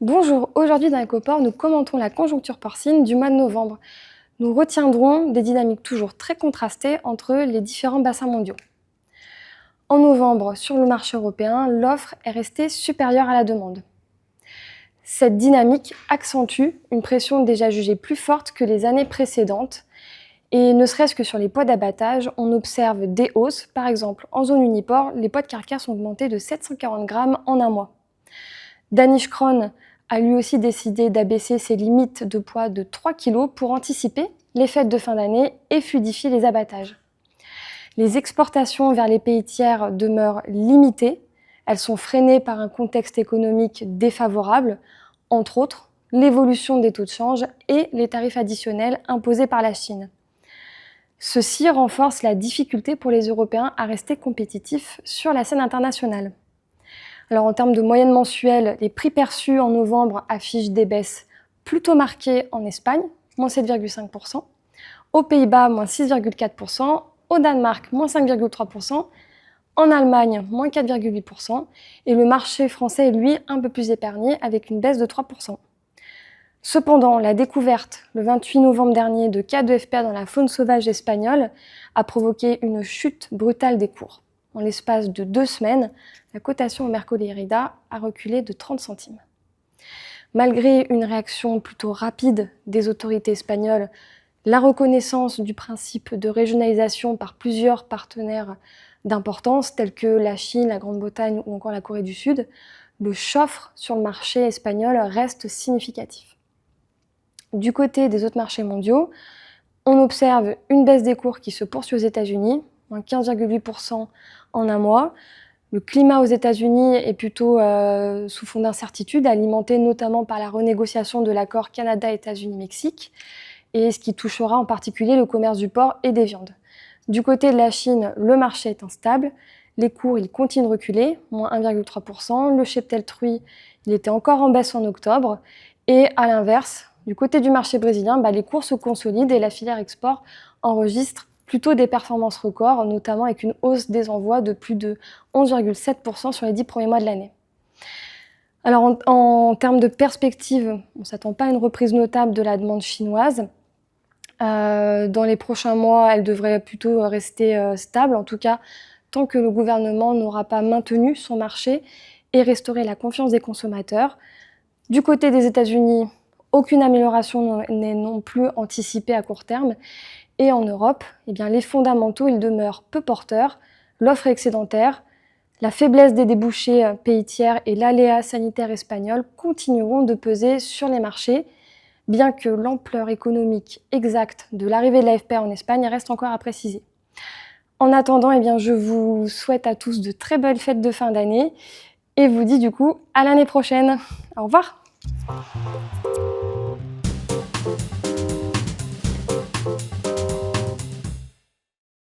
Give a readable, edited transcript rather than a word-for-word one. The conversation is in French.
Bonjour, aujourd'hui dans Ecoport, nous commentons la conjoncture porcine du mois de novembre. Nous retiendrons des dynamiques toujours très contrastées entre les différents bassins mondiaux. En novembre, sur le marché européen, l'offre est restée supérieure à la demande. Cette dynamique accentue une pression déjà jugée plus forte que les années précédentes. Et ne serait-ce que sur les poids d'abattage, on observe des hausses. Par exemple, en zone Uniport, les poids de carcasse ont augmenté de 740 grammes en un mois. Danish Krone a lui aussi décidé d'abaisser ses limites de poids de 3 kg pour anticiper les fêtes de fin d'année et fluidifier les abattages. Les exportations vers les pays tiers demeurent limitées. Elles sont freinées par un contexte économique défavorable, entre autres l'évolution des taux de change et les tarifs additionnels imposés par la Chine. Ceci renforce la difficulté pour les Européens à rester compétitifs sur la scène internationale. Alors en termes de moyenne mensuelle, les prix perçus en novembre affichent des baisses plutôt marquées en Espagne, moins 7,5%, aux Pays-Bas, moins 6,4%, au Danemark, moins 5,3%, en Allemagne, moins 4,8%, et le marché français est lui un peu plus épargné avec une baisse de 3%. Cependant, la découverte le 28 novembre dernier de cas de FPA dans la faune sauvage espagnole a provoqué une chute brutale des cours. En l'espace de 2 semaines, la cotation au Mercosur a reculé de 30 centimes. Malgré une réaction plutôt rapide des autorités espagnoles, la reconnaissance du principe de régionalisation par plusieurs partenaires d'importance tels que la Chine, la Grande-Bretagne ou encore la Corée du Sud, le chauffe sur le marché espagnol reste significatif. Du côté des autres marchés mondiaux, on observe une baisse des cours qui se poursuit aux États-Unis, moins 15,8% en un mois. Le climat aux États-Unis est plutôt sous fond d'incertitude, alimenté notamment par la renégociation de l'accord Canada-États-Unis-Mexique, et ce qui touchera en particulier le commerce du porc et des viandes. Du côté de la Chine, le marché est instable. Les cours continuent de reculer, moins 1,3%. Le cheptel truie il était encore en baisse en octobre. Et à l'inverse, du côté du marché brésilien, les cours se consolident et la filière export enregistre plutôt des performances records, notamment avec une hausse des envois de plus de 11,7% sur les 10 premiers mois de l'année. Alors en termes de perspective, on ne s'attend pas à une reprise notable de la demande chinoise. Dans les prochains mois, elle devrait plutôt rester stable, en tout cas tant que le gouvernement n'aura pas maintenu son marché et restauré la confiance des consommateurs. Du côté des États-Unis, aucune amélioration n'est non plus anticipée à court terme. Et en Europe, les fondamentaux ils demeurent peu porteurs, l'offre est excédentaire, la faiblesse des débouchés pays tiers et l'aléa sanitaire espagnol continueront de peser sur les marchés, bien que l'ampleur économique exacte de l'arrivée de la FPA en Espagne reste encore à préciser. En attendant, je vous souhaite à tous de très belles fêtes de fin d'année et vous dis du coup à l'année prochaine. Au revoir.